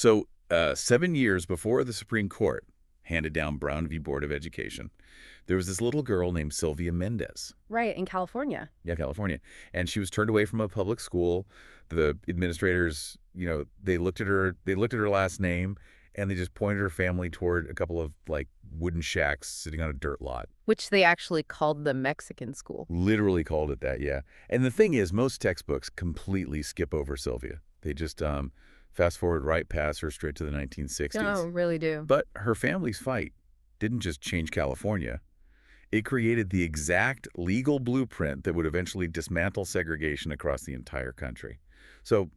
So 7 years before the Supreme Court handed down Brown v. Board of Education, there was this little girl named Sylvia Mendez. Right, in California. Yeah, California. And she was turned away from a public school. The administrators, they looked at her last name, and they just pointed her family toward a couple of, like, wooden shacks sitting on a dirt lot. Which they actually called the Mexican school. Literally called it that, yeah. And the thing is, most textbooks completely skip over Sylvia. They just fast forward right past her straight to the 1960s. Oh, really do. But her family's fight didn't just change California. It created the exact legal blueprint that would eventually dismantle segregation across the entire country. So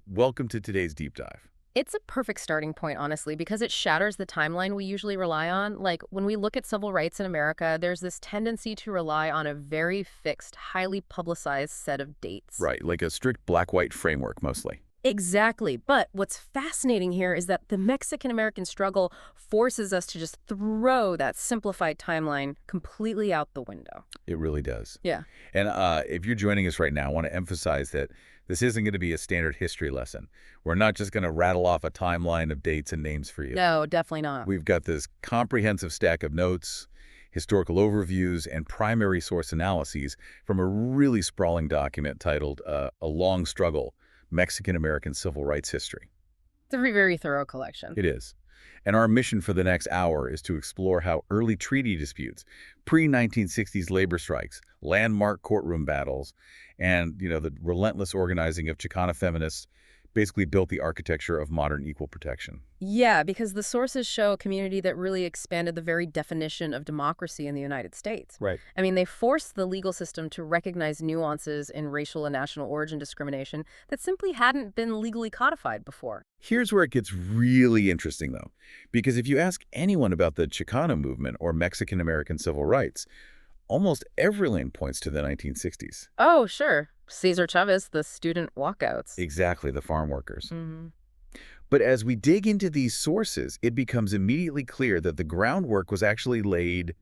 welcome to today's deep dive. It's a perfect starting point, honestly, because it shatters the timeline we usually rely on. Like, when we look at civil rights in America, there's this tendency to rely on a very fixed, highly publicized set of dates. Right, like a strict black-white framework, mostly. Exactly. But what's fascinating here is that the Mexican-American struggle forces us to just throw that simplified timeline completely out the window. It really does. Yeah. And if you're joining us right now, I want to emphasize that this isn't going to be a standard history lesson. We're not just going to rattle off a timeline of dates and names for you. No, definitely not. We've got this comprehensive stack of notes, historical overviews, and primary source analyses from a really sprawling document titled A Long Struggle, Mexican-American Civil Rights History. It's a very thorough collection. It is. And our mission for the next hour is to explore how early treaty disputes, pre-1960s labor strikes, landmark courtroom battles, and, the relentless organizing of Chicano feminists basically built the architecture of modern equal protection. Yeah, because the sources show a community that really expanded the very definition of democracy in the United States. Right. I mean, they forced the legal system to recognize nuances in racial and national origin discrimination that simply hadn't been legally codified before. Here's where it gets really interesting, though, because if you ask anyone about the Chicano movement or Mexican-American civil rights, almost everyone points to the 1960s. Oh, sure. Cesar Chavez, the student walkouts. Exactly, the farm workers. Mm-hmm. But as we dig into these sources, it becomes immediately clear that the groundwork was actually laid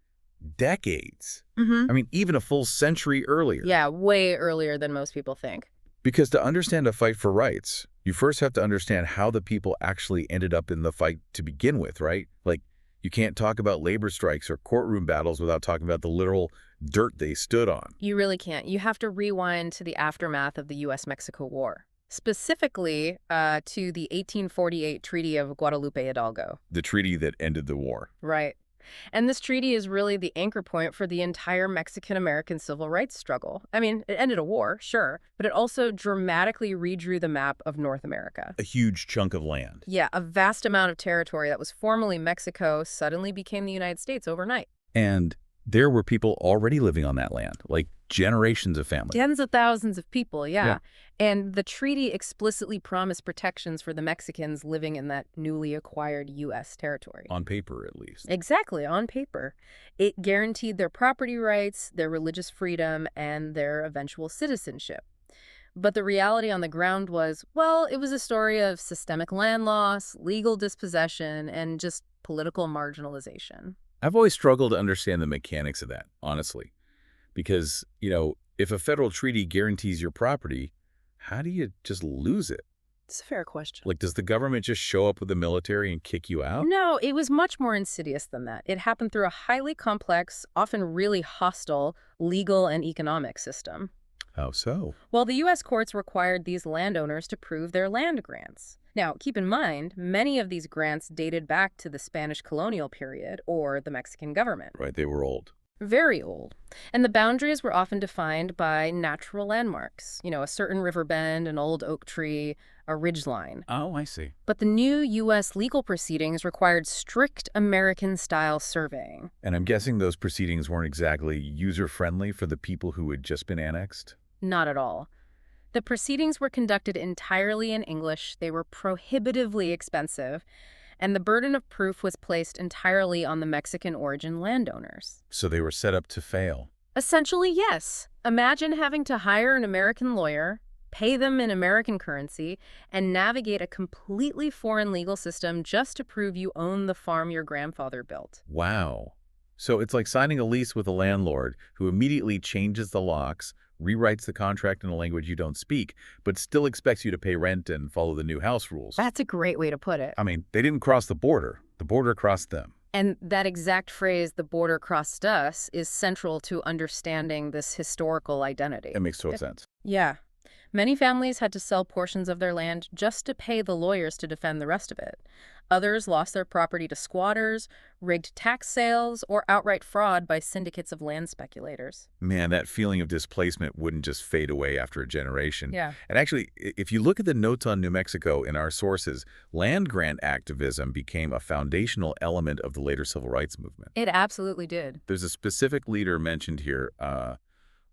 decades. Mm-hmm. I mean, even a full century earlier. Yeah, way earlier than most people think. Because to understand a fight for rights, you first have to understand how the people actually ended up in the fight to begin with, right? Like, you can't talk about labor strikes or courtroom battles without talking about the literal dirt they stood on. You really can't. You have to rewind to the aftermath of the U.S.-Mexico War, specifically to the 1848 Treaty of Guadalupe Hidalgo. The treaty that ended the war. Right. And this treaty is really the anchor point for the entire Mexican-American civil rights struggle. I mean, it ended a war, sure, but it also dramatically redrew the map of North America. A huge chunk of land. Yeah, a vast amount of territory that was formerly Mexico suddenly became the United States overnight. And there were people already living on that land, like generations of families. Tens of thousands of people, yeah. And the treaty explicitly promised protections for the Mexicans living in that newly acquired U.S. territory. On paper, at least. Exactly, on paper. It guaranteed their property rights, their religious freedom, and their eventual citizenship. But the reality on the ground was, well, it was a story of systemic land loss, legal dispossession, and just political marginalization. I've always struggled to understand the mechanics of that, honestly. Because, if a federal treaty guarantees your property, how do you just lose it? It's a fair question. Like, does the government just show up with the military and kick you out? No, it was much more insidious than that. It happened through a highly complex, often really hostile, legal and economic system. How so? Well, the U.S. courts required these landowners to prove their land grants. Now, keep in mind, many of these grants dated back to the Spanish colonial period or the Mexican government. Right, they were old. Very old. And the boundaries were often defined by natural landmarks. A certain river bend, an old oak tree, a ridgeline. Oh, I see. But the new U.S. legal proceedings required strict American-style surveying. And I'm guessing those proceedings weren't exactly user-friendly for the people who had just been annexed? Not at all. The proceedings were conducted entirely in English. They were prohibitively expensive. And the burden of proof was placed entirely on the Mexican origin landowners. So they were set up to fail. Essentially, yes. Imagine having to hire an American lawyer, pay them in American currency, and navigate a completely foreign legal system just to prove you own the farm your grandfather built. Wow. So it's like signing a lease with a landlord who immediately changes the locks, rewrites the contract in a language you don't speak, but still expects you to pay rent and follow the new house rules. That's a great way to put it. I mean, they didn't cross the border. The border crossed them. And that exact phrase, the border crossed us, is central to understanding this historical identity. It makes total sense. Yeah. Many families had to sell portions of their land just to pay the lawyers to defend the rest of it. Others lost their property to squatters, rigged tax sales, or outright fraud by syndicates of land speculators. Man, that feeling of displacement wouldn't just fade away after a generation. Yeah. And actually, if you look at the notes on New Mexico in our sources, land grant activism became a foundational element of the later civil rights movement. It absolutely did. There's a specific leader mentioned here,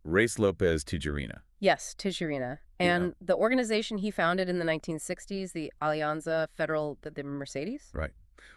Reyes Lopez Tijerina. Yes, Tijerina. And the organization he founded in the 1960s, the Alianza Federal de Mercedes? Right.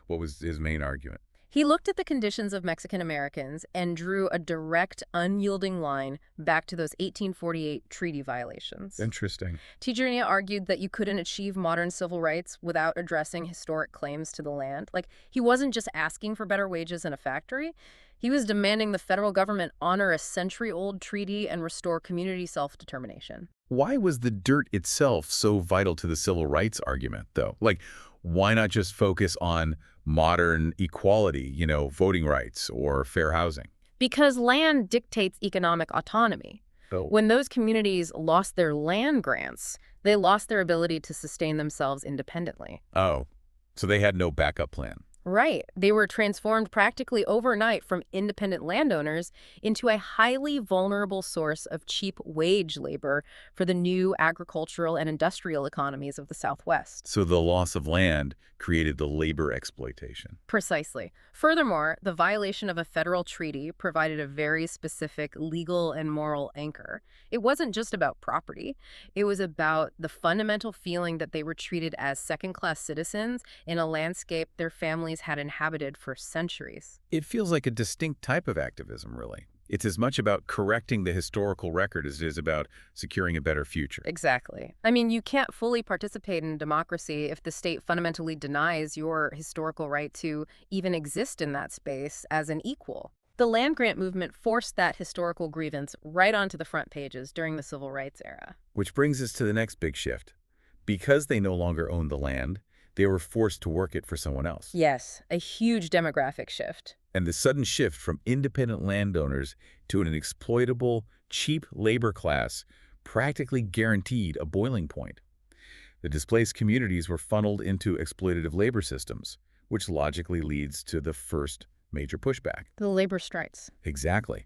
What was his main argument? He looked at the conditions of Mexican Americans and drew a direct, unyielding line back to those 1848 treaty violations. Interesting. Tijerina argued that you couldn't achieve modern civil rights without addressing historic claims to the land. Like, he wasn't just asking for better wages in a factory. He was demanding the federal government honor a century-old treaty and restore community self-determination. Why was the dirt itself so vital to the civil rights argument, though? Like, why not just focus on modern equality, voting rights or fair housing? Because land dictates economic autonomy. Oh. When those communities lost their land grants, they lost their ability to sustain themselves independently. Oh, so they had no backup plan. Right. They were transformed practically overnight from independent landowners into a highly vulnerable source of cheap wage labor for the new agricultural and industrial economies of the Southwest. So the loss of land created the labor exploitation. Precisely. Furthermore, the violation of a federal treaty provided a very specific legal and moral anchor. It wasn't just about property. It was about the fundamental feeling that they were treated as second-class citizens in a landscape their families had inhabited for centuries. It feels like a distinct type of activism, really. It's as much about correcting the historical record as it is about securing a better future. Exactly. I mean, you can't fully participate in democracy if the state fundamentally denies your historical right to even exist in that space as an equal. The land grant movement forced that historical grievance right onto the front pages during the civil rights era. Which brings us to the next big shift. Because they no longer owned the land, they were forced to work it for someone else. Yes, a huge demographic shift. And the sudden shift from independent landowners to an exploitable, cheap labor class practically guaranteed a boiling point. The displaced communities were funneled into exploitative labor systems, which logically leads to the first major pushback. The labor strikes. Exactly.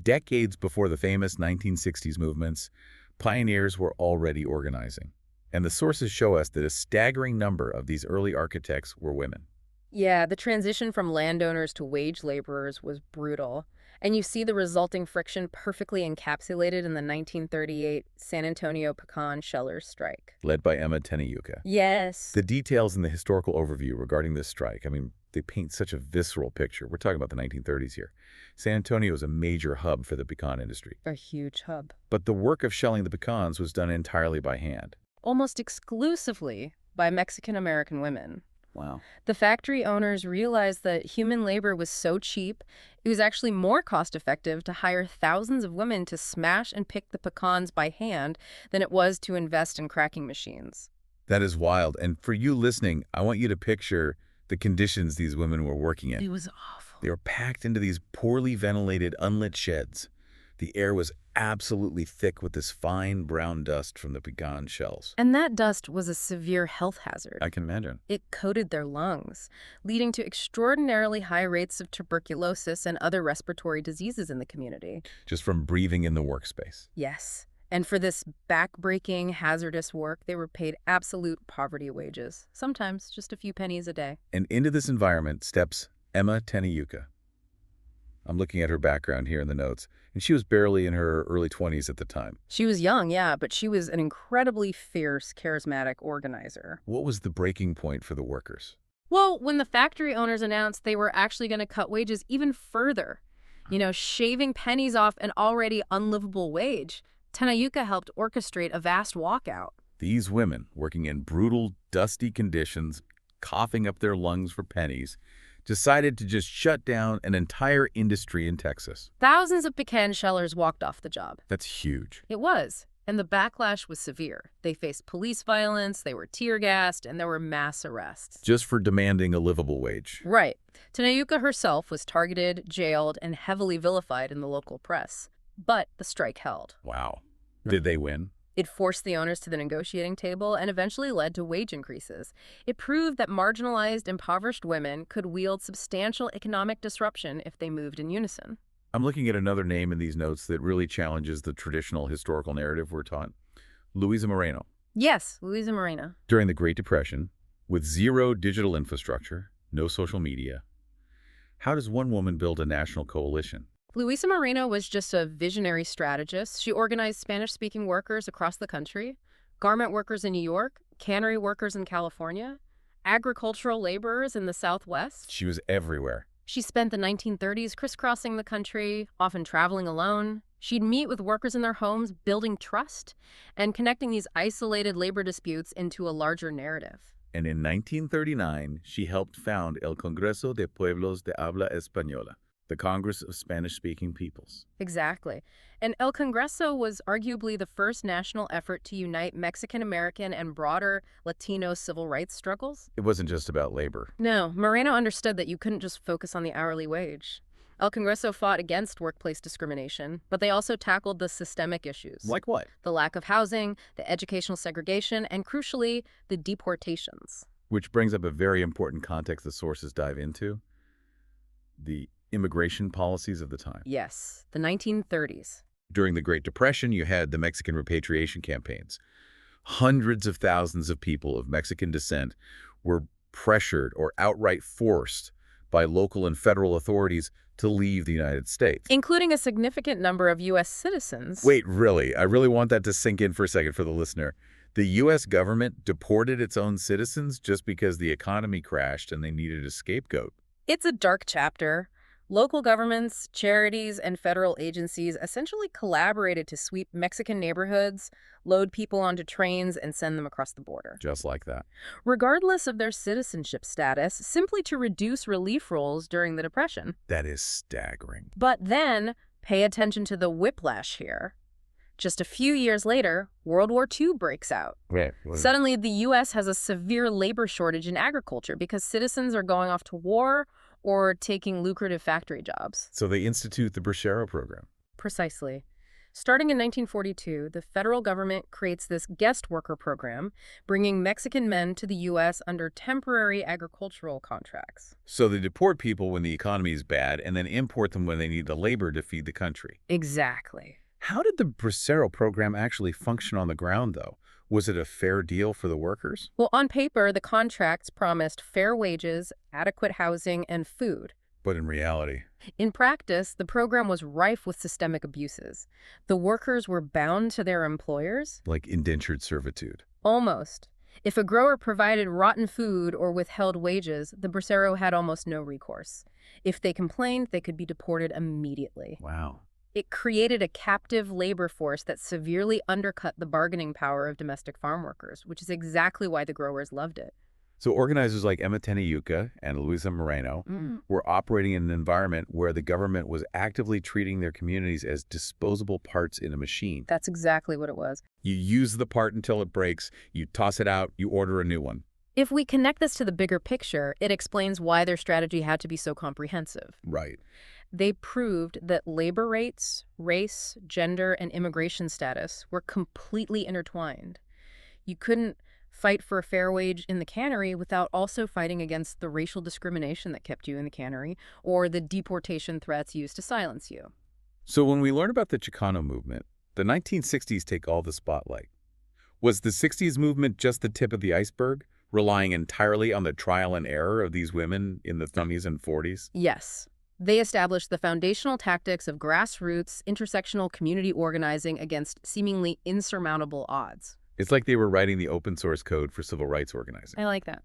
Decades before the famous 1960s movements, pioneers were already organizing. And the sources show us that a staggering number of these early architects were women. Yeah, the transition from landowners to wage laborers was brutal. And you see the resulting friction perfectly encapsulated in the 1938 San Antonio pecan shellers strike. Led by Emma Tenayuca. Yes. The details in the historical overview regarding this strike, they paint such a visceral picture. We're talking about the 1930s here. San Antonio is a major hub for the pecan industry. A huge hub. But the work of shelling the pecans was done entirely by hand. Almost exclusively by Mexican-American women. Wow. The factory owners realized that human labor was so cheap, it was actually more cost-effective to hire thousands of women to smash and pick the pecans by hand than it was to invest in cracking machines. That is wild. And for you listening, I want you to picture the conditions these women were working in. It was awful. They were packed into these poorly ventilated, unlit sheds. The air was absolutely thick with this fine brown dust from the pecan shells. And that dust was a severe health hazard. I can imagine. It coated their lungs, leading to extraordinarily high rates of tuberculosis and other respiratory diseases in the community. Just from breathing in the workspace. Yes. And for this back-breaking, hazardous work, they were paid absolute poverty wages, sometimes just a few pennies a day. And into this environment steps Emma Tenayuca. I'm looking at her background here in the notes, and she was barely in her early 20s at the time. She was young, yeah, but she was an incredibly fierce, charismatic organizer. What was the breaking point for the workers? Well, when the factory owners announced they were actually going to cut wages even further, shaving pennies off an already unlivable wage, Tenayuca helped orchestrate a vast walkout. These women, working in brutal, dusty conditions, coughing up their lungs for pennies, decided to just shut down an entire industry in Texas. Thousands of pecan shellers walked off the job. That's huge. It was. And the backlash was severe. They faced police violence, they were tear-gassed, and there were mass arrests. Just for demanding a livable wage. Right. Tanayuka herself was targeted, jailed, and heavily vilified in the local press. But the strike held. Wow. Did they win? It forced the owners to the negotiating table and eventually led to wage increases. It proved that marginalized, impoverished women could wield substantial economic disruption if they moved in unison. I'm looking at another name in these notes that really challenges the traditional historical narrative we're taught. Luisa Moreno. Yes, Luisa Moreno. During the Great Depression, with zero digital infrastructure, no social media, how does one woman build a national coalition? Luisa Moreno was just a visionary strategist. She organized Spanish-speaking workers across the country, garment workers in New York, cannery workers in California, agricultural laborers in the Southwest. She was everywhere. She spent the 1930s crisscrossing the country, often traveling alone. She'd meet with workers in their homes, building trust, and connecting these isolated labor disputes into a larger narrative. And in 1939, she helped found El Congreso de Pueblos de Habla Española, the Congress of Spanish-speaking peoples. Exactly. And El Congreso was arguably the first national effort to unite Mexican-American and broader Latino civil rights struggles. It wasn't just about labor. No, Moreno understood that you couldn't just focus on the hourly wage. El Congreso fought against workplace discrimination, but they also tackled the systemic issues. Like what? The lack of housing, the educational segregation, and crucially, the deportations. Which brings up a very important context the sources dive into. The immigration policies of the time. Yes, the 1930s. During the Great Depression, you had the Mexican repatriation campaigns. Hundreds of thousands of people of Mexican descent were pressured or outright forced by local and federal authorities to leave the United States. Including a significant number of U.S. citizens. Wait, really? I really want that to sink in for a second for the listener. The U.S. government deported its own citizens just because the economy crashed and they needed a scapegoat. It's a dark chapter. Local governments, charities, and federal agencies essentially collaborated to sweep Mexican neighborhoods, load people onto trains, and send them across the border. Just like that. Regardless of their citizenship status, simply to reduce relief rolls during the Depression. That is staggering. But then, pay attention to the whiplash here. Just a few years later, World War II breaks out. Right. Suddenly, the U.S. has a severe labor shortage in agriculture because citizens are going off to war or taking lucrative factory jobs. So they institute the Bracero program. Precisely. Starting in 1942, the federal government creates this guest worker program, bringing Mexican men to the U.S. under temporary agricultural contracts. So they deport people when the economy is bad and then import them when they need the labor to feed the country. Exactly. How did the Bracero program actually function on the ground, though? Was it a fair deal for the workers? Well, on paper, the contracts promised fair wages, adequate housing, and food. But in reality? In practice, the program was rife with systemic abuses. The workers were bound to their employers. Like indentured servitude. Almost. If a grower provided rotten food or withheld wages, the Bracero had almost no recourse. If they complained, they could be deported immediately. Wow. It created a captive labor force that severely undercut the bargaining power of domestic farm workers, which is exactly why the growers loved it. So organizers like Emma Tanayuka and Luisa Moreno were operating in an environment where the government was actively treating their communities as disposable parts in a machine. That's exactly what it was. You use the part until it breaks, you toss it out, you order a new one. If we connect this to the bigger picture, it explains why their strategy had to be so comprehensive. Right. They proved that labor rates, race, gender, and immigration status were completely intertwined. You couldn't fight for a fair wage in the cannery without also fighting against the racial discrimination that kept you in the cannery or the deportation threats used to silence you. So when we learn about the Chicano movement, the 1960s take all the spotlight. Was the 60s movement just the tip of the iceberg, relying entirely on the trial and error of these women in the 30s and 40s? Yes. They established the foundational tactics of grassroots, intersectional community organizing against seemingly insurmountable odds. It's like they were writing the open source code for civil rights organizing. I like that.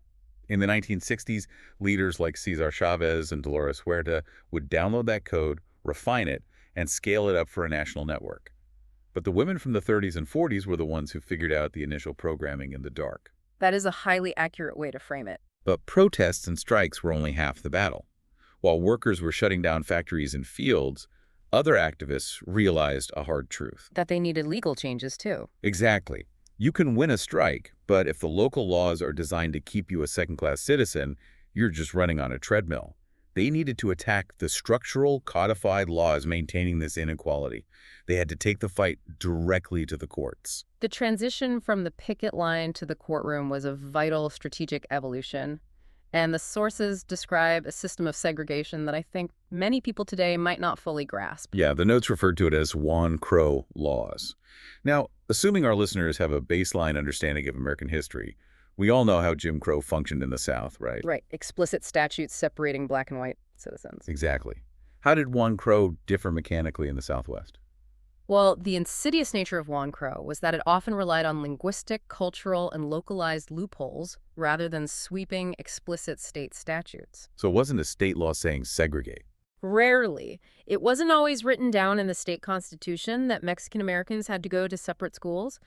In the 1960s, leaders like Cesar Chavez and Dolores Huerta would download that code, refine it, and scale it up for a national network. But the women from the 30s and 40s were the ones who figured out the initial programming in the dark. That is a highly accurate way to frame it. But protests and strikes were only half the battle. While workers were shutting down factories and fields, other activists realized a hard truth. That they needed legal changes, too. Exactly. You can win a strike, but if the local laws are designed to keep you a second-class citizen, you're just running on a treadmill. They needed to attack the structural, codified laws maintaining this inequality. They had to take the fight directly to the courts. The transition from the picket line to the courtroom was a vital strategic evolution. And the sources describe a system of segregation that I think many people today might not fully grasp. Yeah, the notes referred to it as Juan Crow laws. Now, assuming our listeners have a baseline understanding of American history, we all know how Jim Crow functioned in the South, right? Right. Explicit statutes separating black and white citizens. Exactly. How did Juan Crow differ mechanically in the Southwest? Well, the insidious nature of Juan Crow was that it often relied on linguistic, cultural, and localized loopholes rather than sweeping, explicit state statutes. So it wasn't a state law saying segregate. Rarely. It wasn't always written down in the state constitution that Mexican Americans had to go to separate schools,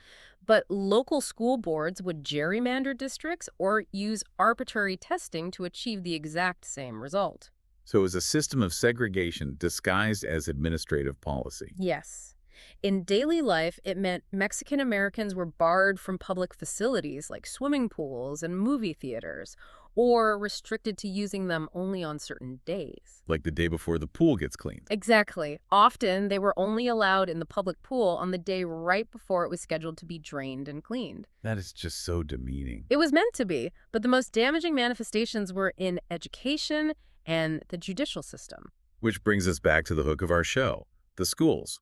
but local school boards would gerrymander districts or use arbitrary testing to achieve the exact same result. So it was a system of segregation disguised as administrative policy. Yes. In daily life, it meant Mexican Americans were barred from public facilities like swimming pools and movie theaters, or restricted to using them only on certain days. Like the day before the pool gets cleaned. Exactly. Often, they were only allowed in the public pool on the day right before it was scheduled to be drained and cleaned. That is just so demeaning. It was meant to be, but the most damaging manifestations were in education and the judicial system. Which brings us back to the hook of our show, the schools.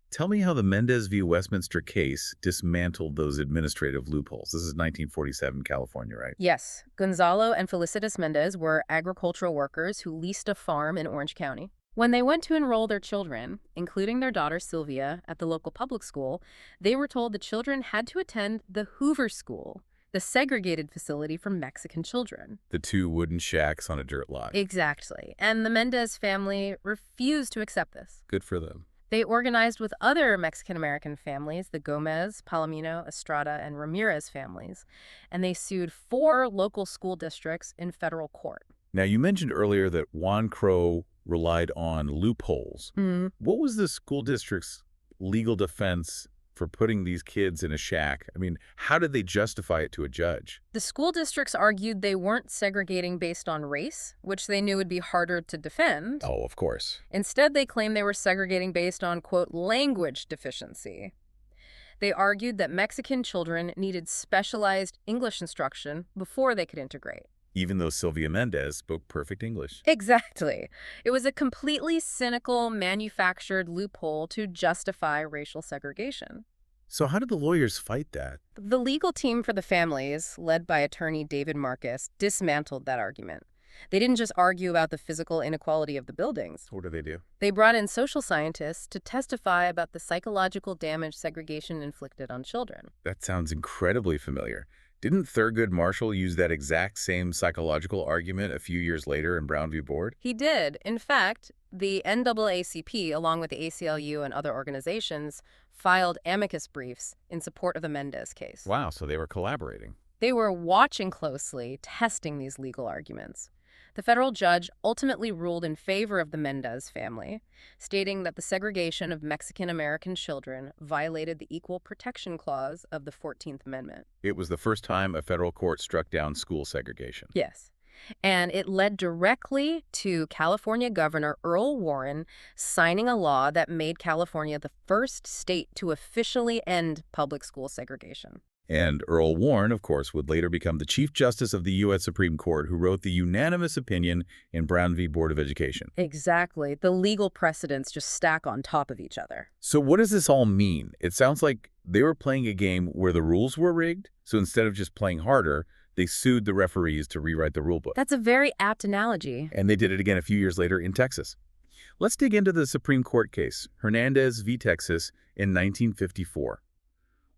Tell me how the Mendez v. Westminster case dismantled those administrative loopholes. This is 1947 California, right? Yes, Gonzalo and Felicitas Mendez were agricultural workers who leased a farm in Orange County. When they went to enroll their children, including their daughter Sylvia, at the local public school, they were told the children had to attend the Hoover School, the segregated facility for Mexican children. The two wooden shacks on a dirt lot. Exactly. And the Mendez family refused to accept this. Good for them. They organized with other Mexican-American families, the Gomez, Palomino, Estrada, and Ramirez families, and they sued 4 local school districts in federal court. Now, you mentioned earlier that Juan Crow relied on loopholes. What was the school district's legal defense for putting these kids in a shack? I mean, how did they justify it to a judge? The school districts argued they weren't segregating based on race, which they knew would be harder to defend. Oh, of course. Instead, they claimed they were segregating based on, quote, language deficiency. They argued that Mexican children needed specialized English instruction before they could integrate. Even though Sylvia Mendez spoke perfect English. Exactly. It was a completely cynical, manufactured loophole to justify racial segregation. So how did the lawyers fight that? The legal team for the families, led by attorney David Marcus, dismantled that argument. They didn't just argue about the physical inequality of the buildings. What did they do? They brought in social scientists to testify about the psychological damage segregation inflicted on children. That sounds incredibly familiar. Didn't Thurgood Marshall use that exact same psychological argument a few years later in Brown v. Board? He did. In fact, the NAACP, along with the ACLU and other organizations, filed amicus briefs in support of the Mendez case. Wow, so they were collaborating. They were watching closely, testing these legal arguments. The federal judge ultimately ruled in favor of the Mendez family, stating that the segregation of Mexican-American children violated the Equal Protection Clause of the 14th Amendment. It was the first time a federal court struck down school segregation. Yes. And it led directly to California Governor Earl Warren signing a law that made California the first state to officially end public school segregation. And Earl Warren, of course, would later become the Chief Justice of the U.S. Supreme Court, who wrote the unanimous opinion in Brown v. Board of Education. Exactly. The legal precedents just stack on top of each other. So what does this all mean? It sounds like they were playing a game where the rules were rigged, so instead of just playing harder, they sued the referees to rewrite the rulebook. That's a very apt analogy. And they did it again a few years later in Texas. Let's dig into the Supreme Court case, Hernandez v. Texas in 1954.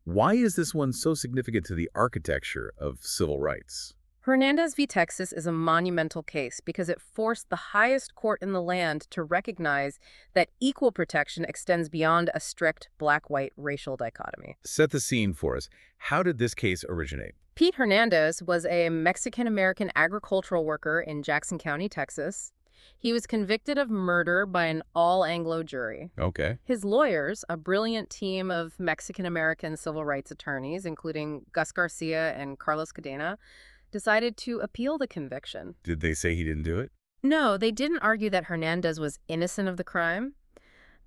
Why is this one so significant to the architecture of civil rights? Hernandez v. Texas is a monumental case because it forced the highest court in the land to recognize that equal protection extends beyond a strict black-white racial dichotomy. Set the scene for us. How did this case originate? Pete Hernandez was a Mexican-American agricultural worker in Jackson County, Texas. He was convicted of murder by an all-Anglo jury. Okay. His lawyers, a brilliant team of Mexican-American civil rights attorneys, including Gus Garcia and Carlos Cadena, decided to appeal the conviction. Did they say he didn't do it? No, they didn't argue that Hernandez was innocent of the crime.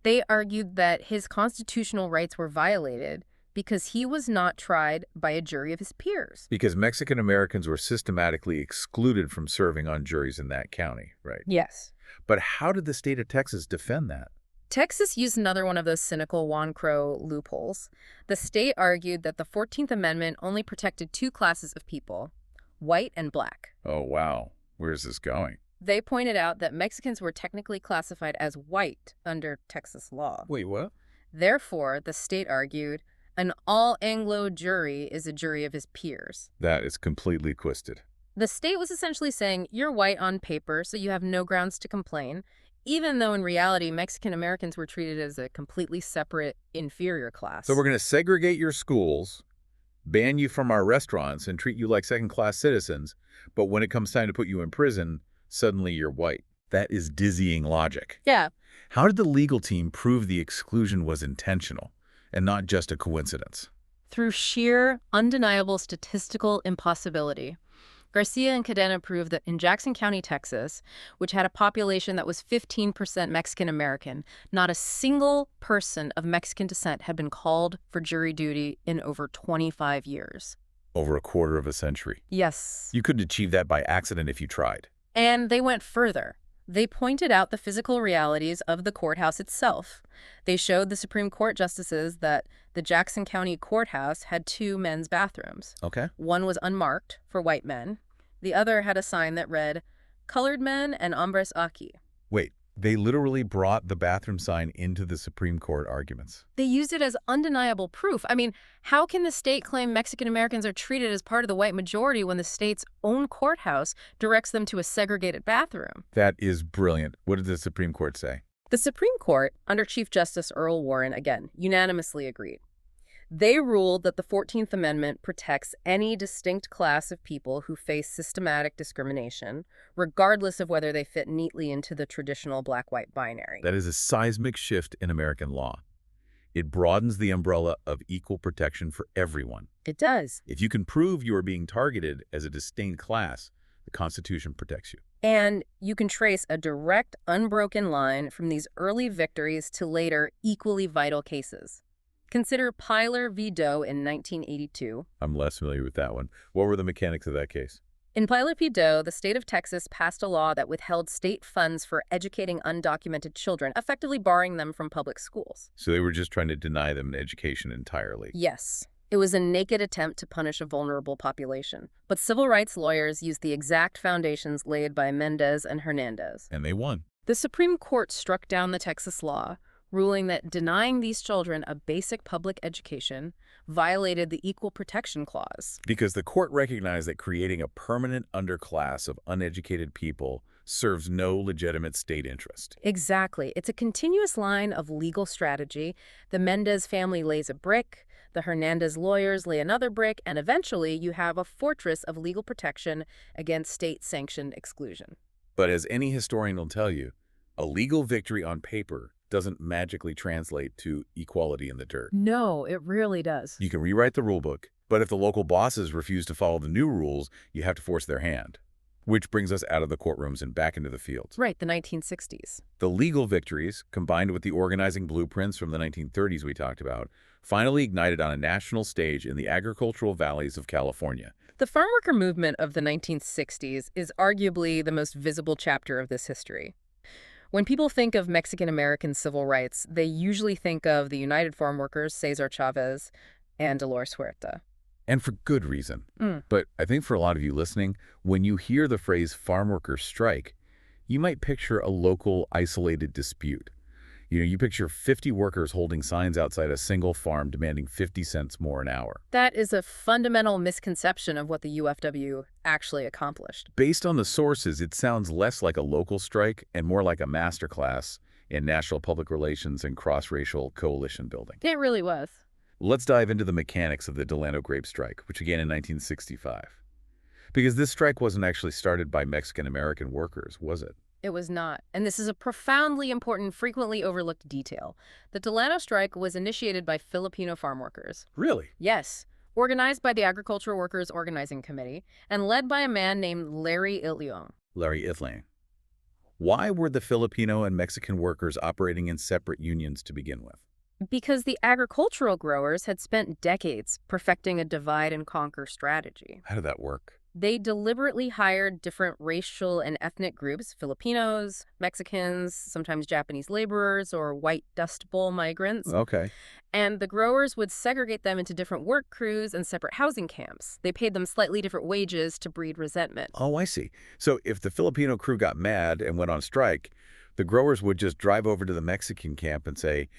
They argued that his constitutional rights were violated because he was not tried by a jury of his peers. Because Mexican Americans were systematically excluded from serving on juries in that county, right? Yes. But how did the state of Texas defend that? Texas used another one of those cynical Juan Crow loopholes. The state argued that the 14th Amendment only protected two classes of people, white and black. Oh, wow. Where's this going? They pointed out that Mexicans were technically classified as white under Texas law. Wait, what? Therefore, the state argued, an all-Anglo jury is a jury of his peers. That is completely twisted. The state was essentially saying, you're white on paper, so you have no grounds to complain, even though in reality, Mexican Americans were treated as a completely separate, inferior class. So we're going to segregate your schools, ban you from our restaurants, and treat you like second-class citizens, but when it comes time to put you in prison, suddenly you're white. That is dizzying logic. Yeah. How did the legal team prove the exclusion was intentional and not just a coincidence? Through sheer, undeniable statistical impossibility. Garcia and Cadena proved that in Jackson County, Texas, which had a population that was 15% Mexican-American, not a single person of Mexican descent had been called for jury duty in over 25 years. Over a quarter of a century. Yes. You couldn't achieve that by accident if you tried. And they went further. They pointed out the physical realities of the courthouse itself. They showed the Supreme Court justices that the Jackson County courthouse had two men's bathrooms. Okay. One was unmarked for white men. The other had a sign that read, colored men and hombres aquí. Wait, they literally brought the bathroom sign into the Supreme Court arguments. They used it as undeniable proof. I mean, how can the state claim Mexican Americans are treated as part of the white majority when the state's own courthouse directs them to a segregated bathroom? That is brilliant. What did the Supreme Court say? The Supreme Court, under Chief Justice Earl Warren, again, unanimously agreed. They ruled that the 14th Amendment protects any distinct class of people who face systematic discrimination, regardless of whether they fit neatly into the traditional black-white binary. That is a seismic shift in American law. It broadens the umbrella of equal protection for everyone. It does. If you can prove you are being targeted as a distinct class, the Constitution protects you. And you can trace a direct, unbroken line from these early victories to later, equally vital cases. Consider Pilar v. Doe in 1982. I'm less familiar with that one. What were the mechanics of that case? In Pilar v. Doe, the state of Texas passed a law that withheld state funds for educating undocumented children, effectively barring them from public schools. So they were just trying to deny them an education entirely. Yes. It was a naked attempt to punish a vulnerable population. But civil rights lawyers used the exact foundations laid by Mendez and Hernandez. And they won. The Supreme Court struck down the Texas law, ruling that denying these children a basic public education violated the Equal Protection Clause. Because the court recognized that creating a permanent underclass of uneducated people serves no legitimate state interest. Exactly. It's a continuous line of legal strategy. The Mendez family lays a brick, the Hernandez lawyers lay another brick, and eventually you have a fortress of legal protection against state-sanctioned exclusion. But as any historian will tell you, a legal victory on paper doesn't magically translate to equality in the dirt. No, it really does. You can rewrite the rule book, but if the local bosses refuse to follow the new rules, you have to force their hand. Which brings us out of the courtrooms and back into the fields. Right, the 1960s. The legal victories, combined with the organizing blueprints from the 1930s we talked about, finally ignited on a national stage in the agricultural valleys of California. The farm worker movement of the 1960s is arguably the most visible chapter of this history. When people think of Mexican-American civil rights, they usually think of the United Farm Workers, Cesar Chavez, and Dolores Huerta. And for good reason. But I think for a lot of you listening, when you hear the phrase farm workers strike, you might picture a local isolated dispute. You picture 50 workers holding signs outside a single farm demanding 50 cents more an hour. That is a fundamental misconception of what the UFW actually accomplished. Based on the sources, it sounds less like a local strike and more like a masterclass in national public relations and cross-racial coalition building. It really was. Let's dive into the mechanics of the Delano Grape Strike, which began in 1965. Because this strike wasn't actually started by Mexican-American workers, was it? It was not. And this is a profoundly important, frequently overlooked detail. The Delano strike was initiated by Filipino farm workers. Really? Yes, organized by the Agricultural Workers Organizing Committee and led by a man named Larry Itliong. Larry Itling. Why were the Filipino and Mexican workers operating in separate unions to begin with? Because the agricultural growers had spent decades perfecting a divide-and-conquer strategy. How did that work? They deliberately hired different racial and ethnic groups, Filipinos, Mexicans, sometimes Japanese laborers, or white Dust Bowl migrants. Okay. And the growers would segregate them into different work crews and separate housing camps. They paid them slightly different wages to breed resentment. Oh, I see. So if the Filipino crew got mad and went on strike, the growers would just drive over to the Mexican camp and say,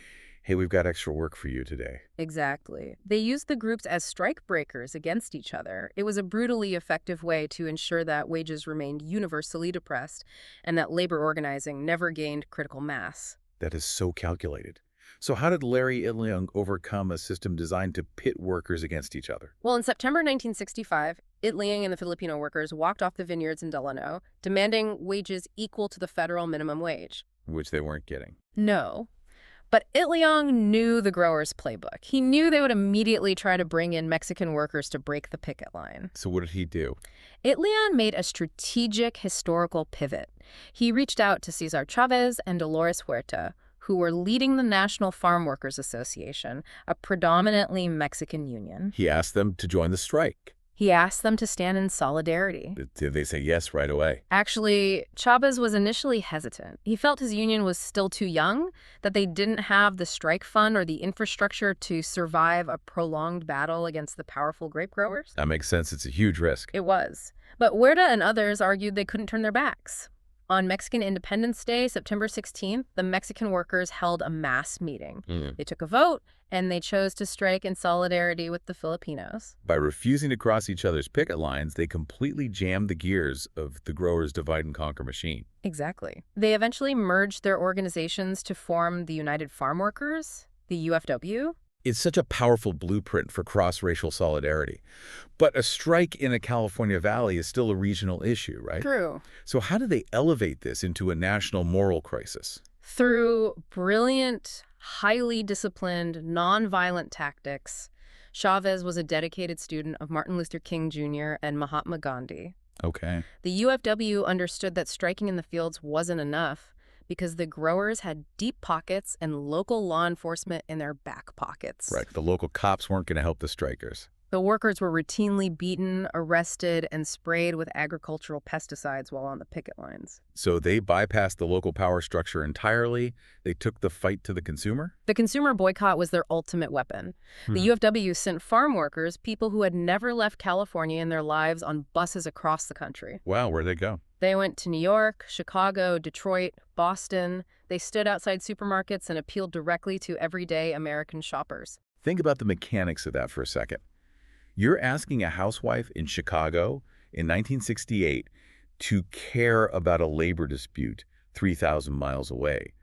hey, we've got extra work for you today. Exactly. They used the groups as strike breakers against each other. It was a brutally effective way to ensure that wages remained universally depressed and that labor organizing never gained critical mass. That is so calculated. So how did Larry Itliong overcome a system designed to pit workers against each other? Well, in September 1965, Itliong and the Filipino workers walked off the vineyards in Delano, demanding wages equal to the federal minimum wage. Which they weren't getting. No. But Itliong knew the growers' playbook. He knew they would immediately try to bring in Mexican workers to break the picket line. So what did he do? Itliong made a strategic historical pivot. He reached out to Cesar Chavez and Dolores Huerta, who were leading the National Farm Workers Association, a predominantly Mexican union. He asked them to join the strike. He asked them to stand in solidarity. Did they say yes right away? Actually, Chavez was initially hesitant. He felt his union was still too young, that they didn't have the strike fund or the infrastructure to survive a prolonged battle against the powerful grape growers. That makes sense. It's a huge risk. It was. But Huerta and others argued they couldn't turn their backs. On Mexican Independence Day, September 16th, the Mexican workers held a mass meeting. They took a vote, and they chose to strike in solidarity with the Filipinos. By refusing to cross each other's picket lines, they completely jammed the gears of the growers' divide-and-conquer machine. Exactly. They eventually merged their organizations to form the United Farm Workers, the UFW. It's such a powerful blueprint for cross-racial solidarity. But a strike in a California valley is still a regional issue, right? True. So how do they elevate this into a national moral crisis? Through brilliant, highly disciplined, nonviolent tactics. Chavez was a dedicated student of Martin Luther King Jr. and Mahatma Gandhi. Okay. The UFW understood that striking in the fields wasn't enough because the growers had deep pockets and local law enforcement in their back pockets. Right. The local cops weren't going to help the strikers. The workers were routinely beaten, arrested, and sprayed with agricultural pesticides while on the picket lines. So they bypassed the local power structure entirely. They took the fight to the consumer? The consumer boycott was their ultimate weapon. The UFW sent farm workers, people who had never left California in their lives, on buses across the country. Wow, where'd they go? They went to New York, Chicago, Detroit, Boston. They stood outside supermarkets and appealed directly to everyday American shoppers. Think about the mechanics of that for a second. You're asking a housewife in Chicago in 1968 to care about a labor dispute 3,000 miles away.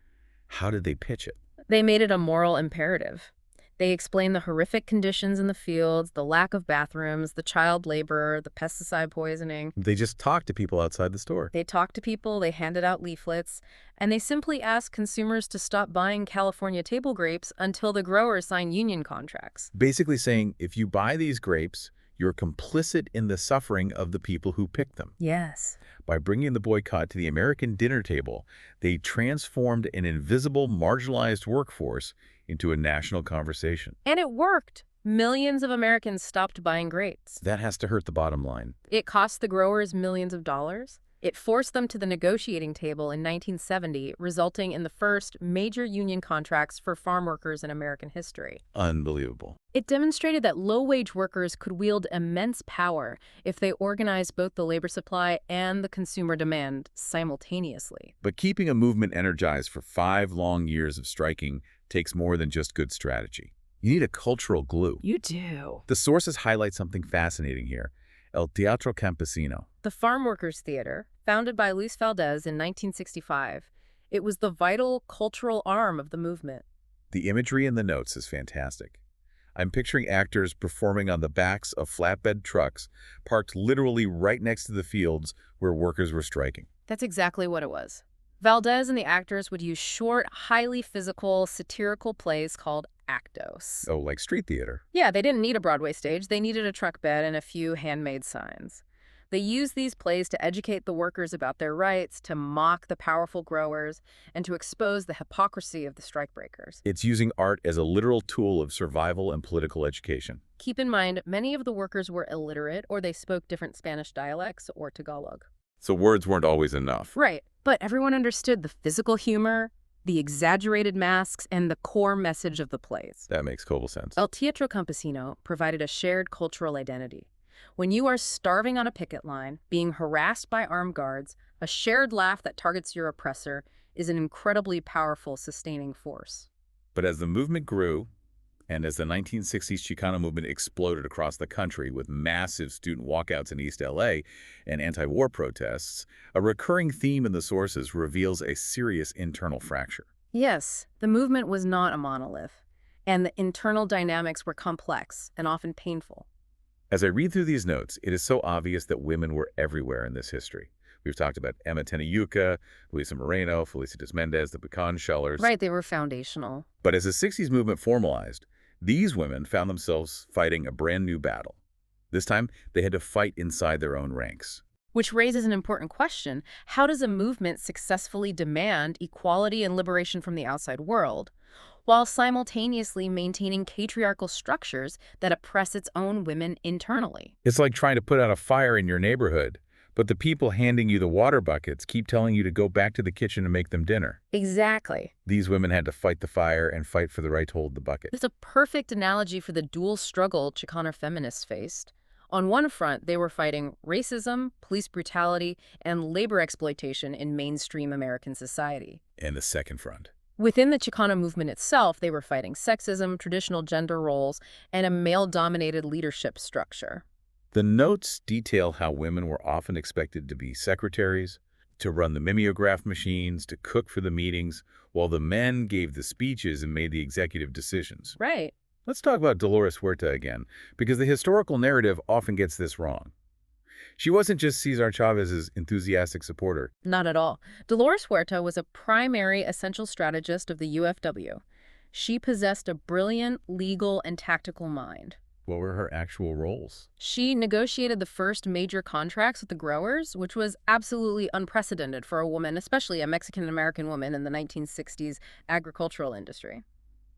How did they pitch it? They made it a moral imperative. They explained the horrific conditions in the fields, the lack of bathrooms, the child labor, the pesticide poisoning. They just talked to people outside the store. They talked to people, they handed out leaflets, and they simply asked consumers to stop buying California table grapes until the growers signed union contracts. Basically saying, if you buy these grapes, you're complicit in the suffering of the people who picked them. Yes. By bringing the boycott to the American dinner table, they transformed an invisible, marginalized workforce into a national conversation. And it worked. Millions of Americans stopped buying grapes. That has to hurt the bottom line. It cost the growers millions of dollars. It forced them to the negotiating table in 1970, resulting in the first major union contracts for farm workers in American history. Unbelievable. It demonstrated that low-wage workers could wield immense power if they organized both the labor supply and the consumer demand simultaneously. But keeping a movement energized for 5 long years of striking takes more than just good strategy. You need a cultural glue. You do. The sources highlight something fascinating here. El Teatro Campesino. The Farm Workers Theater, founded by Luis Valdez in 1965, it was the vital cultural arm of the movement. The imagery in the notes is fantastic. I'm picturing actors performing on the backs of flatbed trucks parked literally right next to the fields where workers were striking. That's exactly what it was. Valdez and the actors would use short, highly physical, satirical plays called actos. Oh, like street theater. Yeah, they didn't need a Broadway stage. They needed a truck bed and a few handmade signs. They used these plays to educate the workers about their rights, to mock the powerful growers, and to expose the hypocrisy of the strikebreakers. It's using art as a literal tool of survival and political education. Keep in mind, many of the workers were illiterate or they spoke different Spanish dialects or Tagalog. So words weren't always enough. Right, but everyone understood the physical humor, the exaggerated masks, and the core message of the plays. That makes total sense. El Teatro Campesino provided a shared cultural identity. When you are starving on a picket line, being harassed by armed guards, a shared laugh that targets your oppressor is an incredibly powerful, sustaining force. But as the movement grew, and as the 1960s Chicano movement exploded across the country with massive student walkouts in East LA and anti-war protests, a recurring theme in the sources reveals a serious internal fracture. Yes, the movement was not a monolith, and the internal dynamics were complex and often painful. As I read through these notes, it is so obvious that women were everywhere in this history. We've talked about Emma Tenayuca, Luisa Moreno, Felicitas Mendez, the pecan shellers. Right, they were foundational. But as the 60s movement formalized, these women found themselves fighting a brand new battle. This time, they had to fight inside their own ranks. Which raises an important question. How does a movement successfully demand equality and liberation from the outside world, while simultaneously maintaining patriarchal structures that oppress its own women internally? It's like trying to put out a fire in your neighborhood, but the people handing you the water buckets keep telling you to go back to the kitchen and make them dinner. Exactly. These women had to fight the fire and fight for the right to hold the bucket. It's a perfect analogy for the dual struggle Chicano feminists faced. On one front, they were fighting racism, police brutality, and labor exploitation in mainstream American society. And the second front. Within the Chicano movement itself, they were fighting sexism, traditional gender roles, and a male-dominated leadership structure. The notes detail how women were often expected to be secretaries, to run the mimeograph machines, to cook for the meetings, while the men gave the speeches and made the executive decisions. Right. Let's talk about Dolores Huerta again, because the historical narrative often gets this wrong. She wasn't just Cesar Chavez's enthusiastic supporter. Not at all. Dolores Huerta was a primary essential strategist of the UFW. She possessed a brilliant legal and tactical mind. What were her actual roles? She negotiated the first major contracts with the growers, which was absolutely unprecedented for a woman, especially a Mexican-American woman in the 1960s agricultural industry.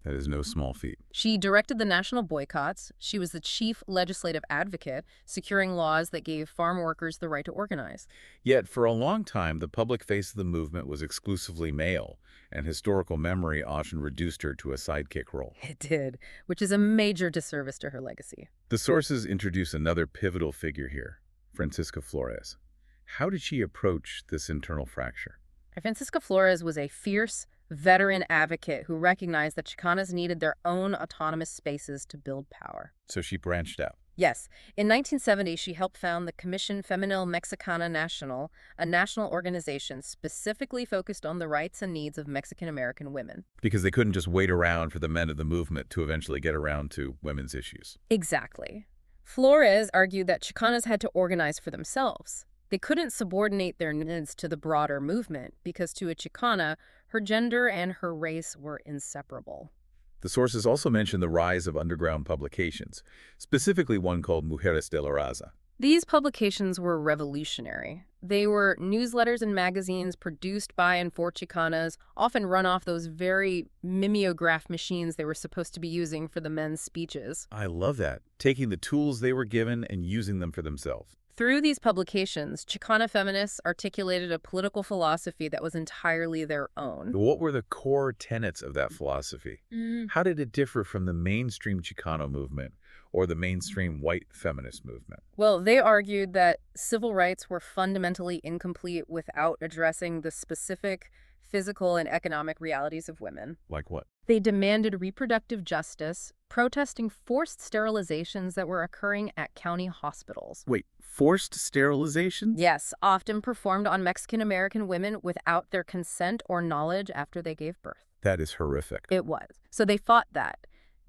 That is no small feat. She directed the national boycotts. She was the chief legislative advocate, securing laws that gave farm workers the right to organize. Yet, for a long time, the public face of the movement was exclusively male, and historical memory often reduced her to a sidekick role. It did, which is a major disservice to her legacy. The sources introduce another pivotal figure here, Francisca Flores. How did she approach this internal fracture? Francisca Flores was a fierce, veteran advocate who recognized that Chicanas needed their own autonomous spaces to build power. So she branched out. Yes. In 1970, she helped found the Comisión Femenil Mexicana Nacional, a national organization specifically focused on the rights and needs of Mexican-American women. Because they couldn't just wait around for the men of the movement to eventually get around to women's issues. Exactly. Flores argued that Chicanas had to organize for themselves. They couldn't subordinate their needs to the broader movement because to a Chicana, her gender and her race were inseparable. The sources also mention the rise of underground publications, specifically one called Mujeres de la Raza. These publications were revolutionary. They were newsletters and magazines produced by and for Chicanas, often run off those very mimeograph machines they were supposed to be using for the men's speeches. I love that, taking the tools they were given and using them for themselves. Through these publications, Chicana feminists articulated a political philosophy that was entirely their own. What were the core tenets of that philosophy? How did it differ from the mainstream Chicano movement or the mainstream white feminist movement? Well, they argued that civil rights were fundamentally incomplete without addressing the specific physical and economic realities of women. Like what? They demanded reproductive justice, protesting forced sterilizations that were occurring at county hospitals. Wait, forced sterilization? Yes, often performed on Mexican-American women without their consent or knowledge after they gave birth. That is horrific. It was. So they fought that.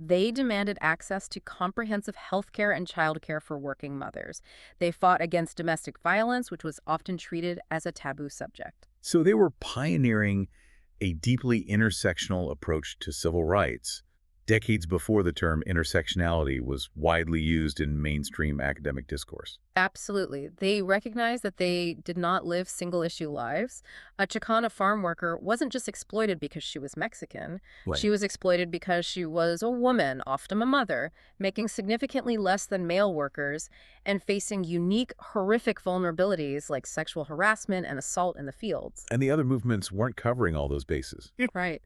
They demanded access to comprehensive health care and childcare for working mothers. They fought against domestic violence, which was often treated as a taboo subject. So they were pioneering a deeply intersectional approach to civil rights, decades before the term intersectionality was widely used in mainstream academic discourse. Absolutely. They recognized that they did not live single-issue lives. A Chicana farm worker wasn't just exploited because she was Mexican. Right. She was exploited because she was a woman, often a mother, making significantly less than male workers and facing unique, horrific vulnerabilities like sexual harassment and assault in the fields. And the other movements weren't covering all those bases. Right.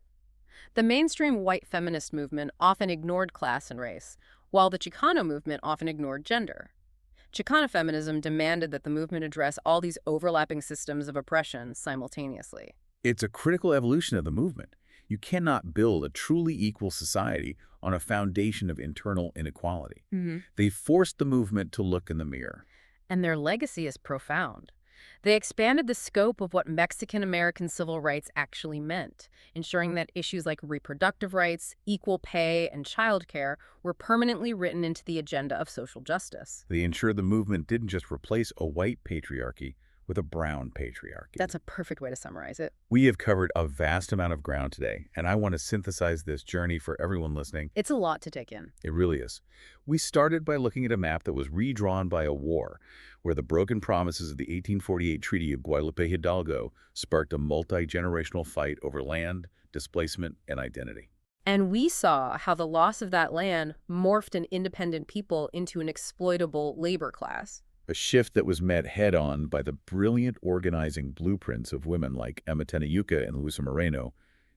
The mainstream white feminist movement often ignored class and race, while the Chicano movement often ignored gender. Chicana feminism demanded that the movement address all these overlapping systems of oppression simultaneously. It's a critical evolution of the movement. You cannot build a truly equal society on a foundation of internal inequality. They forced the movement to look in the mirror. And their legacy is profound. They expanded the scope of what Mexican-American civil rights actually meant, ensuring that issues like reproductive rights, equal pay, and childcare were permanently written into the agenda of social justice. They ensured the movement didn't just replace a white patriarchy with a brown patriarchy. That's a perfect way to summarize it. We have covered a vast amount of ground today, and I want to synthesize this journey for everyone listening. It's a lot to take in. It really is. We started by looking at a map that was redrawn by a war, where the broken promises of the 1848 Treaty of Guadalupe Hidalgo sparked a multi-generational fight over land, displacement, and identity. And we saw how the loss of that land morphed an independent people into an exploitable labor class. A shift that was met head-on by the brilliant organizing blueprints of women like Emma Tenayuca and Luisa Moreno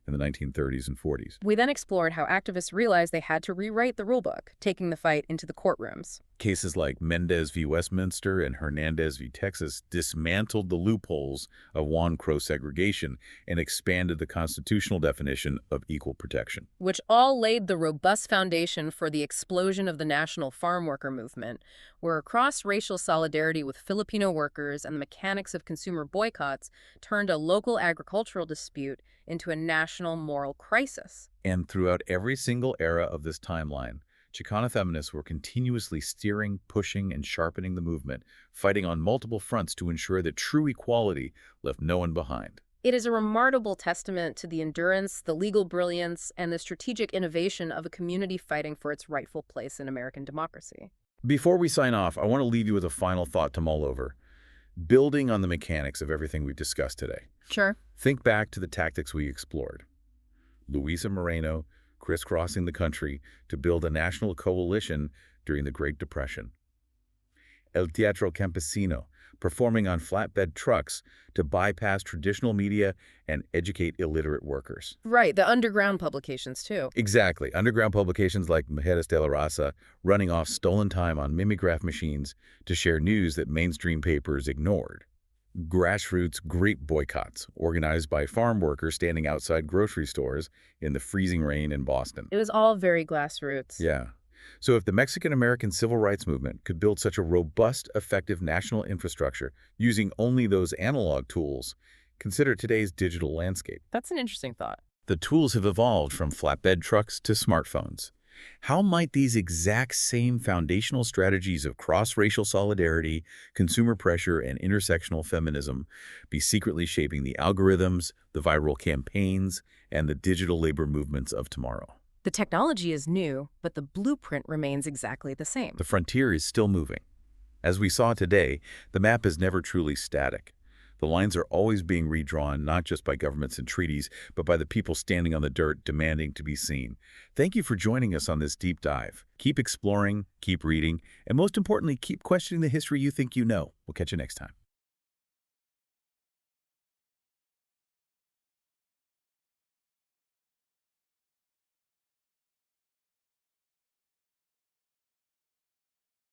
in the 1930s and 40s. We then explored how activists realized they had to rewrite the rulebook, taking the fight into the courtrooms. Cases like Mendez v. Westminster and Hernandez v. Texas dismantled the loopholes of Juan Crow segregation and expanded the constitutional definition of equal protection. Which all laid the robust foundation for the explosion of the national farm worker movement, where cross-racial solidarity with Filipino workers and the mechanics of consumer boycotts turned a local agricultural dispute into a national moral crisis. And throughout every single era of this timeline, Chicana feminists were continuously steering, pushing, and sharpening the movement, fighting on multiple fronts to ensure that true equality left no one behind. It is a remarkable testament to the endurance, the legal brilliance, and the strategic innovation of a community fighting for its rightful place in American democracy. Before we sign off, I want to leave you with a final thought to mull over. Building on the mechanics of everything we've discussed today. Sure. Think back to the tactics we explored. Luisa Moreno crisscrossing the country to build a national coalition during the Great Depression. El Teatro Campesino performing on flatbed trucks to bypass traditional media and educate illiterate workers. Right, the underground publications, too. Exactly. Underground publications like Mujeres de la Raza running off stolen time on mimeograph machines to share news that mainstream papers ignored. Grassroots grape boycotts organized by farm workers standing outside grocery stores in the freezing rain in Boston. It was all very grassroots. Yeah. So if the Mexican-American civil rights movement could build such a robust, effective national infrastructure using only those analog tools, consider today's digital landscape. That's an interesting thought. The tools have evolved from flatbed trucks to smartphones. How might these exact same foundational strategies of cross-racial solidarity, consumer pressure, and intersectional feminism be secretly shaping the algorithms, the viral campaigns, and the digital labor movements of tomorrow? The technology is new, but the blueprint remains exactly the same. The frontier is still moving. As we saw today, the map is never truly static. The lines are always being redrawn, not just by governments and treaties, but by the people standing on the dirt demanding to be seen. Thank you for joining us on this deep dive. Keep exploring, keep reading, and most importantly, keep questioning the history you think you know. We'll catch you next time.